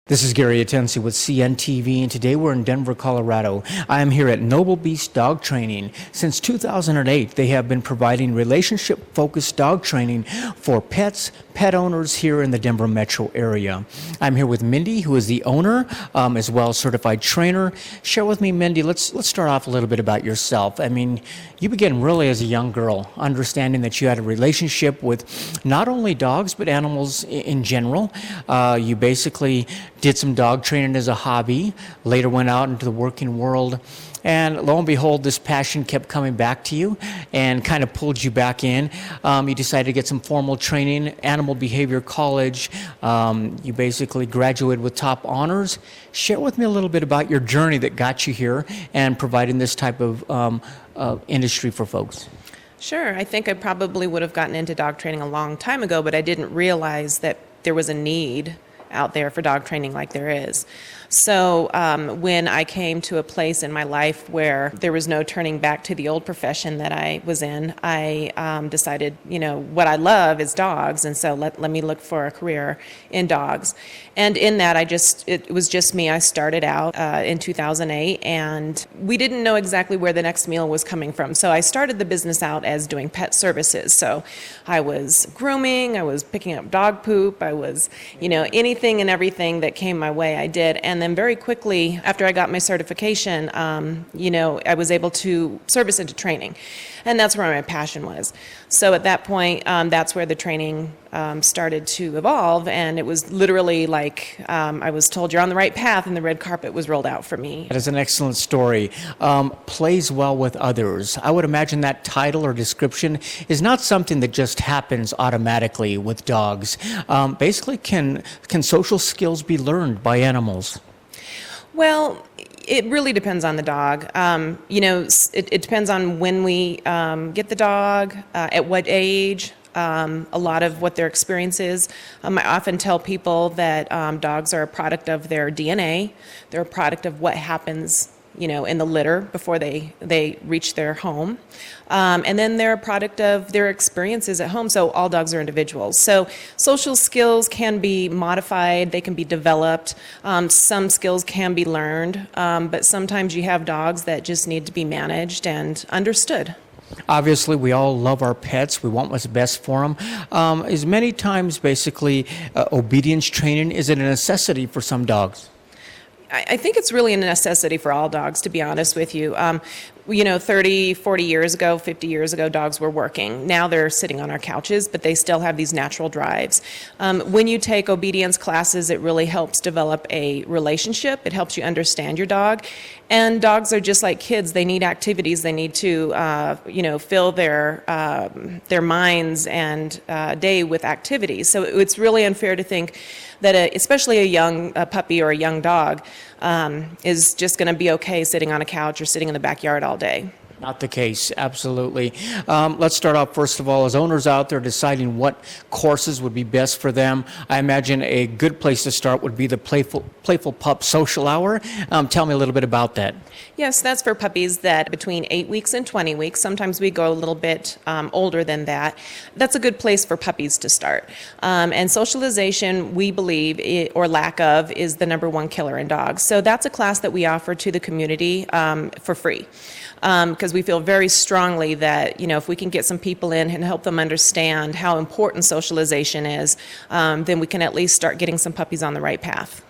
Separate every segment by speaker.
Speaker 1: This is Gary Atensi with CNTV, and today we're in Denver, Colorado. I am here at Noble Beast Dog Training. Since 2008, they have been providing relationship-focused dog training for pets, pet owners here in the Denver metro area. I'm here with Mindy, who is the owner, as well as certified trainer. Share with me, Mindy, let's start off a little bit about yourself. I mean, you began really as a young girl, understanding that you had a relationship with not only dogs, but animals in general. You basically did some dog training as a hobby, later went out into the working world, and lo and behold, this passion kept coming back to you and kind of pulled you back in. You decided to get some formal training, Animal Behavior College. You basically graduated with top honors. Share with me a little bit about your journey that got you here and providing this type of industry for folks.
Speaker 2: Sure. I think I probably would have gotten into dog training a long time ago, but I didn't realize that there was a need out there for dog training like there is. So when I came to a place in my life where there was no turning back to the old profession that I was in, I decided, what I love is dogs, and so let me look for a career in dogs. And in that, it was just me. I started out in 2008, and we didn't know exactly where the next meal was coming from. So I started the business out as doing pet services. So I was grooming, I was picking up dog poop, I was, anything and everything that came my way, I did. And then very quickly, after I got my certification, I was able to service into training. And that's where my passion was. So at that point, that's where the training started to evolve. And it was literally like I was told, you're on the right path, and the red carpet was rolled out for me.
Speaker 1: That is an excellent story. Plays well with others. I would imagine that title or description is not something that just happens automatically with dogs. Basically, can social skills be learned by animals?
Speaker 2: Well, it really depends on the dog. It depends on when we get the dog, at what age, a lot of what their experience is. I often tell people that dogs are a product of their DNA. They're a product of what happens in the litter before they reach their home. And then they're a product of their experiences at home. So all dogs are individuals. So social skills can be modified, they can be developed. Some skills can be learned, but sometimes you have dogs that just need to be managed and understood.
Speaker 1: Obviously, we all love our pets. We want what's best for them. Is many times basically obedience training, is it a necessity for some dogs?
Speaker 2: I think it's really a necessity for all dogs, to be honest with you. 30, 40 years ago, 50 years ago, dogs were working. Now they're sitting on our couches, but they still have these natural drives. When you take obedience classes, it really helps develop a relationship. It helps you understand your dog. And dogs are just like kids. They need activities. They need to, fill their minds and day with activities. So it's really unfair to think that especially a young puppy or a young dog is just going to be okay sitting on a couch or sitting in the backyard all day.
Speaker 1: Not the case, absolutely. Let's start off, first of all, as owners out there deciding what courses would be best for them. I imagine a good place to start would be the Playful Pup Social Hour. Tell me a little bit about that.
Speaker 2: Yes, that's for puppies that between 8 weeks and 20 weeks. Sometimes we go a little bit older than that. That's a good place for puppies to start. And socialization, we believe, or lack of, is the number one killer in dogs. So that's a class that we offer to the community for free. Because we feel very strongly that, if we can get some people in and help them understand how important socialization is, then we can at least start getting some puppies on the right path.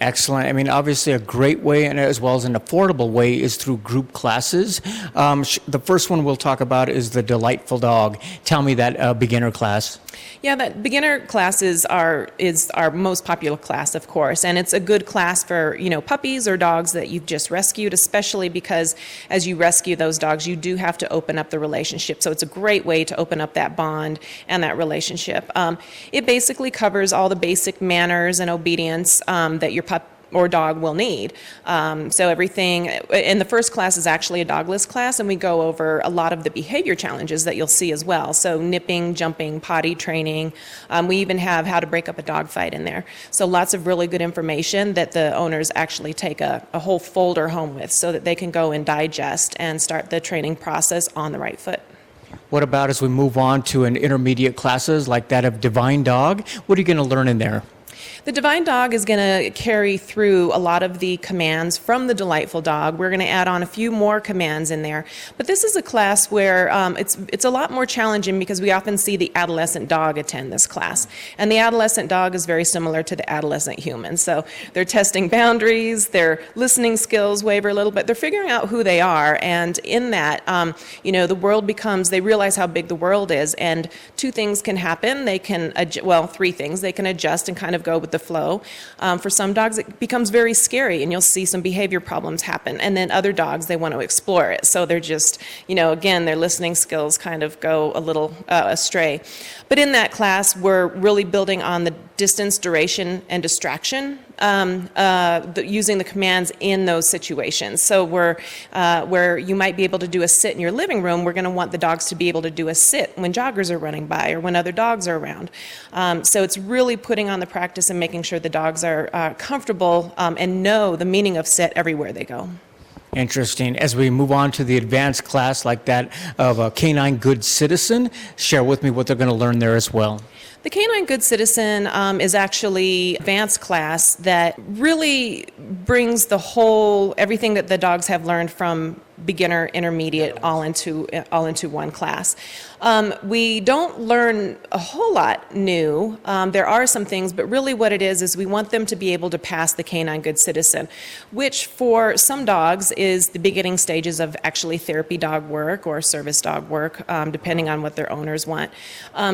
Speaker 1: Excellent. I mean, obviously a great way, and as well as an affordable way, is through group classes. The first one we'll talk about is the Delightful Dog. Tell me that beginner class.
Speaker 2: Yeah, that beginner class is our most popular class, of course, and it's a good class for puppies or dogs that you've just rescued, especially because as you rescue those dogs, you do have to open up the relationship. So it's a great way to open up that bond and that relationship. It basically covers all the basic manners and obedience that your pup or dog will need. So everything, and the first class is actually a dogless class, and we go over a lot of the behavior challenges that you'll see as well. So nipping, jumping, potty training. We even have how to break up a dog fight in there. So lots of really good information that the owners actually take a whole folder home with so that they can go and digest and start the training process on the right foot.
Speaker 1: What about as we move on to an intermediate classes like that of Divine Dog? What are you going to learn in there?
Speaker 2: The Divine Dog is going to carry through a lot of the commands from the Delightful Dog. We're going to add on a few more commands in there. But this is a class where it's a lot more challenging because we often see the adolescent dog attend this class. And the adolescent dog is very similar to the adolescent human. So they're testing boundaries, their listening skills waver a little bit. They're figuring out who they are. And in that, the world becomes, they realize how big the world is. And two things can happen. They can, three things. They can adjust and kind of go with the flow. For some dogs, it becomes very scary, and you'll see some behavior problems happen. And then other dogs, they want to explore it. So they're just, again, their listening skills kind of go a little astray. But in that class, we're really building on the distance, duration, and distraction, using the commands in those situations. So where you might be able to do a sit in your living room, we're going to want the dogs to be able to do a sit when joggers are running by or when other dogs are around. So it's really putting on the practice and making sure the dogs are comfortable and know the meaning of sit everywhere they go.
Speaker 1: Interesting. As we move on to the advanced class like that of a Canine Good Citizen, share with me what they're going to learn there as well.
Speaker 2: The Canine Good Citizen is actually advanced class that really brings everything that the dogs have learned from beginner, intermediate, all into one class. We don't learn a whole lot new. There are some things, but really what it is we want them to be able to pass the Canine Good Citizen, which for some dogs is the beginning stages of actually therapy dog work or service dog work, depending on what their owners want.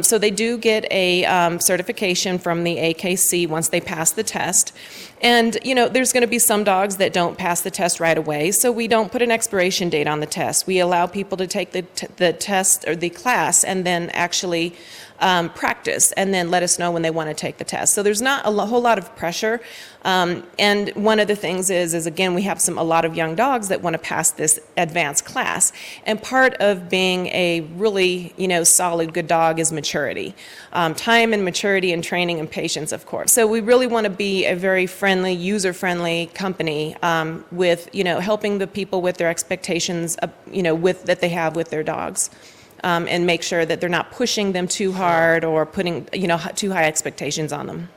Speaker 2: So they do get a certification from the AKC once they pass the test. And, there's going to be some dogs that don't pass the test right away, so we don't put an expiration date on the test. We allow people to take the test or the class and then actually practice and then let us know when they want to take the test. So there's not a whole lot of pressure. And one of the things is again, we have a lot of young dogs that want to pass this advanced class. And part of being a really, solid, good dog is maturity. Time and maturity and training and patience, of course. So we really want to be a very friendly, user-friendly company with, helping the people with their expectations, that they have with their dogs. And make sure that they're not pushing them too hard or putting, too high expectations on them.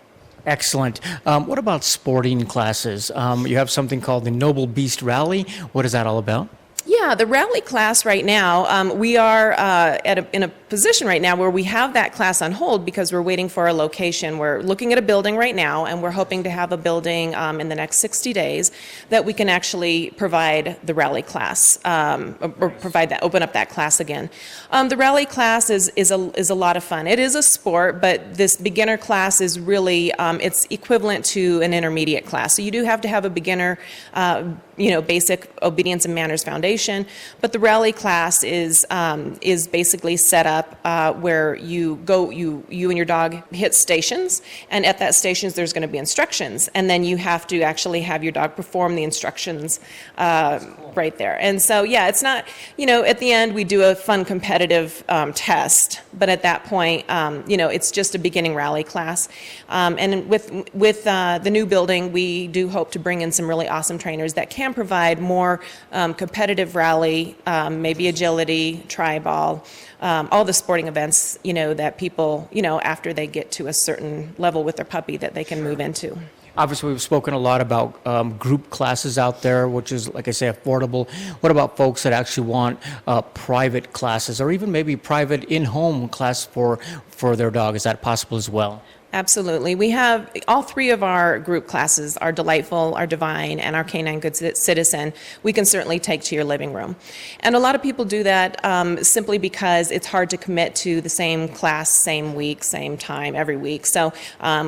Speaker 1: Excellent. What about sporting classes? You have something called the Noble Beast Rally. What is that all about?
Speaker 2: Yeah, the rally class right now, we are in a position right now where we have that class on hold because we're waiting for a location. We're looking at a building right now, and we're hoping to have a building in the next 60 days that we can actually provide the rally class, or open up that class again. The rally class is a lot of fun. It is a sport, but this beginner class is really, it's equivalent to an intermediate class. So you do have to have a beginner, basic obedience and manners foundation. But the rally class is basically set up where you and your dog hit stations, and at that stations there's going to be instructions, and then you have to actually have your dog perform the instructions right there. And so it's not, at the end we do a fun competitive test, but at that point, it's just a beginning rally class. And with the new building, we do hope to bring in some really awesome trainers that can provide more competitive rally, maybe agility, tri-ball, all the sporting events, that people, after they get to a certain level with their puppy that they can move into.
Speaker 1: Obviously, we've spoken a lot about group classes out there, which is, like I say, affordable. What about folks that actually want private classes or even maybe private in-home class for their dog? Is that possible as well?
Speaker 2: Absolutely. We have all three of our group classes, our Delightful, our Divine, and our Canine Good Citizen, we can certainly take to your living room. And a lot of people do that simply because it's hard to commit to the same class, same week, same time, every week. So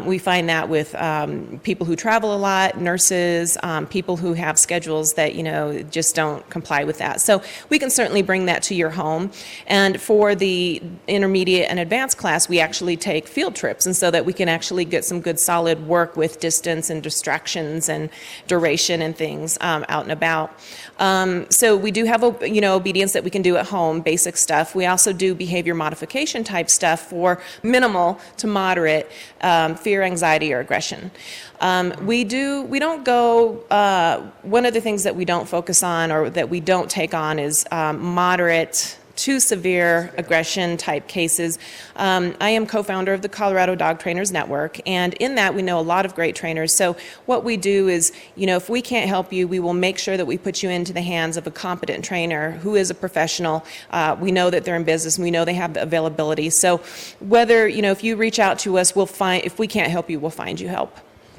Speaker 2: we find that with people who travel a lot, nurses, people who have schedules that, just don't comply with that. So we can certainly bring that to your home. And for the intermediate and advanced class, we actually take field trips, and so that we can actually get some good solid work with distance and distractions and duration and things out and about. So we do have obedience that we can do at home, basic stuff. We also do behavior modification type stuff for minimal to moderate fear, anxiety, or aggression. We don't go, one of the things that we don't focus on or that we don't take on is moderate too severe aggression type cases. I am co-founder of the Colorado Dog Trainers Network, and in that we know a lot of great trainers. So what we do is, if we can't help you, we will make sure that we put you into the hands of a competent trainer who is a professional. We know that they're in business, and we know they have the availability. So whether, if you reach out to us, if we can't help you, we'll find you help.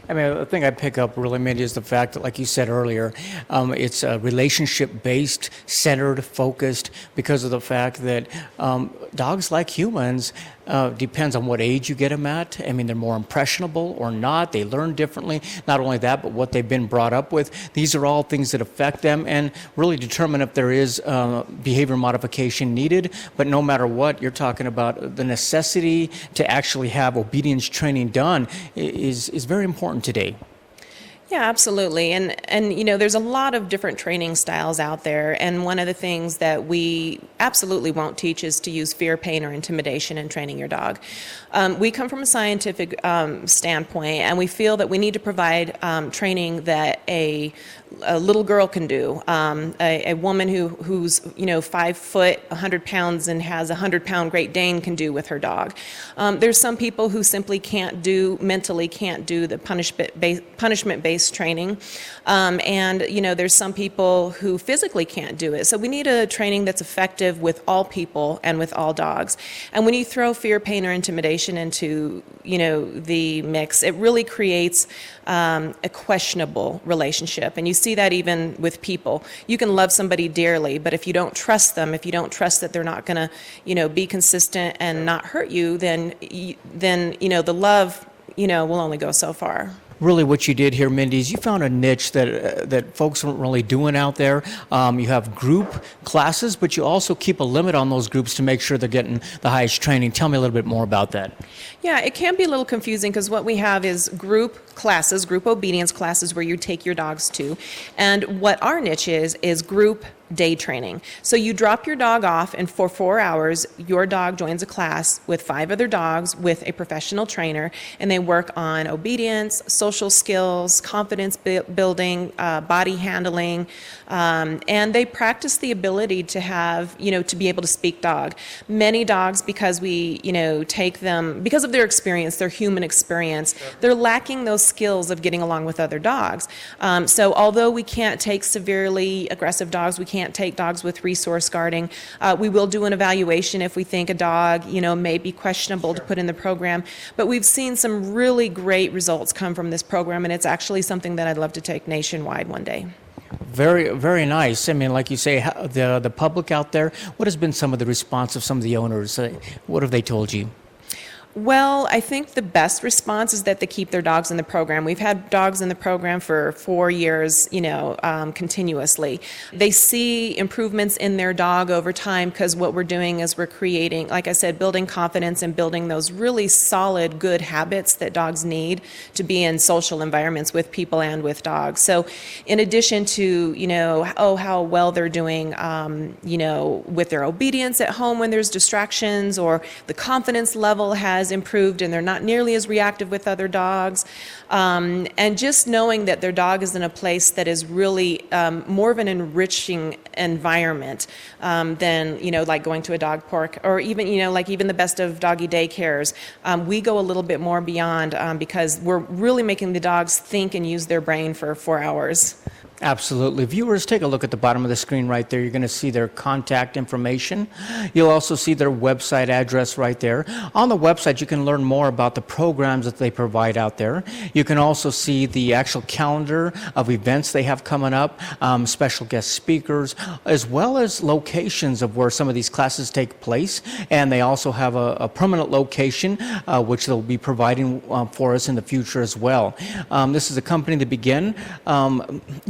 Speaker 1: I mean, the thing I pick up really, Mindy, is the fact that, like you said earlier, it's relationship-based, centered, focused, because of the fact that dogs, like humans, depends on what age you get them at. I mean, they're more impressionable or not. They learn differently. Not only that, but what they've been brought up with. These are all things that affect them and really determine if there is behavior modification needed. But no matter what, you're talking about the necessity to actually have obedience training done is very important today.
Speaker 2: Yeah, absolutely. And there's a lot of different training styles out there. And one of the things that we absolutely won't teach is to use fear, pain, or intimidation in training your dog. We come from a scientific standpoint, and we feel that we need to provide training that a little girl can do. A woman who's 5 foot, 100 pounds, and has a 100-pound Great Dane can do with her dog. There's some people who simply mentally can't do the punishment-based training. And there's some people who physically can't do it. So we need a training that's effective with all people and with all dogs. And when you throw fear, pain, or intimidation into, the mix, it really creates a questionable relationship. And you see that even with people. You can love somebody dearly, but if you don't trust them, if you don't trust that they're not going to, be consistent and not hurt you, then the love, will only go so far.
Speaker 1: Really what you did here, Mindy, is you found a niche that folks weren't really doing out there. You have group classes, but you also keep a limit on those groups to make sure they're getting the highest training. Tell me a little bit more about that.
Speaker 2: Yeah, it can be a little confusing because what we have is group classes, group obedience classes where you take your dogs to. And what our niche is group day training. So you drop your dog off, and for 4 hours, your dog joins a class with 5 other dogs with a professional trainer, and they work on obedience, social skills, confidence building, body handling, and they practice the ability to have, to be able to speak dog. Many dogs, because we, take them, because of their experience, their human experience, they're lacking those skills of getting along with other dogs. So although we can't take severely aggressive dogs, we can't take dogs with resource guarding. We will do an evaluation if we think a dog, may be questionable to put in the program. But we've seen some really great results come from this program, and it's actually something that I'd love to take nationwide one day.
Speaker 1: Very, very nice. I mean, like you say, the public out there, what has been some of the response of some of the owners? What have they told you?
Speaker 2: Well, I think the best response is that they keep their dogs in the program. We've had dogs in the program for 4 years, continuously. They see improvements in their dog over time because what we're doing is we're creating, like I said, building confidence and building those really solid, good habits that dogs need to be in social environments with people and with dogs. So in addition to, how well they're doing, with their obedience at home when there's distractions, or the confidence level has improved and they're not nearly as reactive with other dogs, and just knowing that their dog is in a place that is really more of an enriching environment than like going to a dog park, or even even the best of doggy daycares. We go a little bit more beyond because we're really making the dogs think and use their brain for 4 hours.
Speaker 1: Absolutely. Viewers, take a look at the bottom of the screen right there. You're going to see their contact information. You'll also see their website address right there. On the website, you can learn more about the programs that they provide out there. You can also see the actual calendar of events they have coming up, special guest speakers, as well as locations of where some of these classes take place. And they also have a permanent location, which they'll be providing for us in the future as well. This is a company that began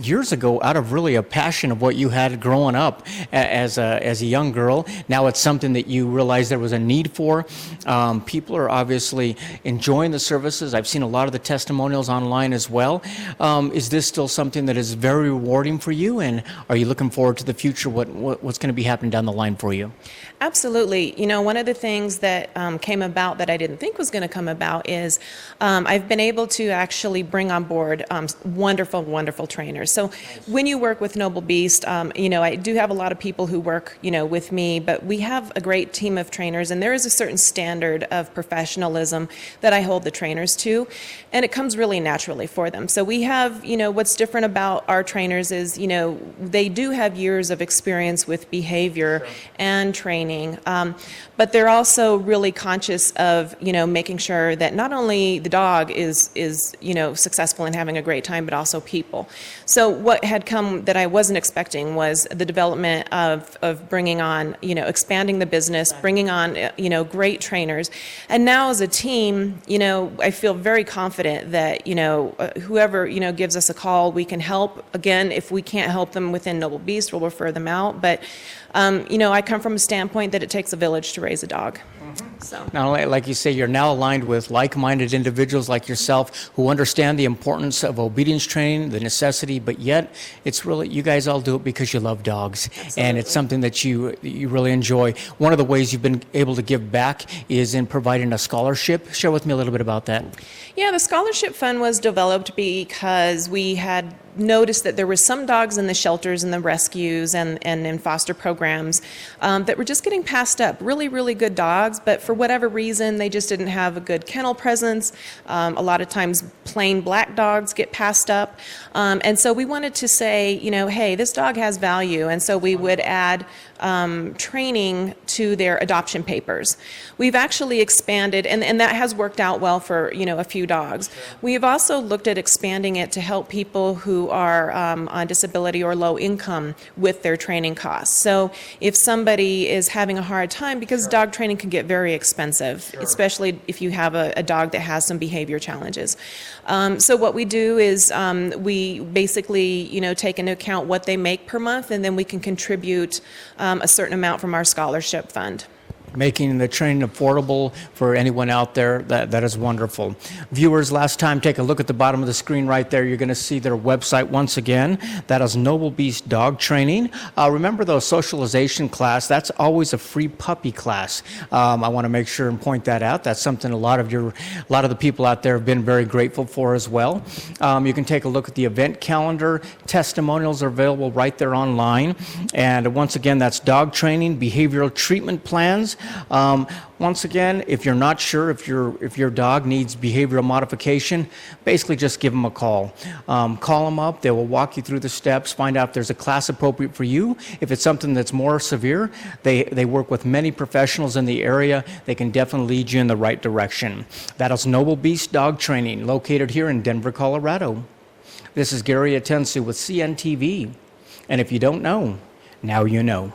Speaker 1: years ago out of really a passion of what you had growing up as a young girl. Now it's something that you realize there was a need for. People are obviously enjoying the services. I've seen a lot of the testimonials online as well. Is this still something that is very rewarding for you, and are you looking forward to the future, what's going to be happening down the line for you?
Speaker 2: Absolutely. One of the things that came about that I didn't think was going to come about is I've been able to actually bring on board wonderful, wonderful trainers. So when you work with Noble Beast, I do have a lot of people who work, with me, but we have a great team of trainers, and there is a certain standard of professionalism that I hold the trainers to, and it comes really naturally for them. So we have, what's different about our trainers is, they do have years of experience with behavior and training, but they're also really conscious of, making sure that not only the dog is successful in having a great time, but also people. So what had come that I wasn't expecting was the development of bringing on, expanding the business, bringing on, great trainers. And now as a team, I feel very confident that, whoever, gives us a call, we can help. Again, if we can't help them within Noble Beast, we'll refer them out. But, I come from a standpoint that it takes a village to raise a dog. So.
Speaker 1: Now, like you say, you're now aligned with like-minded individuals like yourself who understand the importance of obedience training, the necessity, but yet it's really, you guys all do it because you love dogs. Absolutely. And it's something that you really enjoy. One of the ways you've been able to give back is in providing a scholarship. Share with me a little bit about that.
Speaker 2: Yeah, the scholarship fund was developed because we had noticed that there were some dogs in the shelters and the rescues and in foster programs that were just getting passed up. Really, really good dogs, but for whatever reason, they just didn't have a good kennel presence. A lot of times, plain black dogs get passed up. And so we wanted to say, hey, this dog has value. And so we would add training to their adoption papers. We've actually expanded, and that has worked out well for, a few dogs. We have also looked at expanding it to help people who are on disability or low income with their training costs. So if somebody is having a hard time, because dog training can get very expensive, especially if you have a dog that has some behavior challenges. So what we do is we basically, take into account what they make per month, and then we can contribute a certain amount from our scholarship fund.
Speaker 1: Making the training affordable for anyone out there, that is wonderful. Viewers, last time, take a look at the bottom of the screen right there. You're going to see their website once again. That is Noble Beast Dog Training. Remember, though, socialization class, that's always a free puppy class. I want to make sure and point that out. That's something a lot of the people out there have been very grateful for as well. You can take a look at the event calendar. Testimonials are available right there online. And once again, that's dog training, behavioral treatment plans. Once again, if you're not sure if your dog needs behavioral modification, basically just give them a call. Call them up. They will walk you through the steps, find out if there's a class appropriate for you. If it's something that's more severe, they work with many professionals in the area. They can definitely lead you in the right direction. That is Noble Beast Dog Training, located here in Denver, Colorado. This is Gary Atensu with CNTV. And if you don't know, now you know.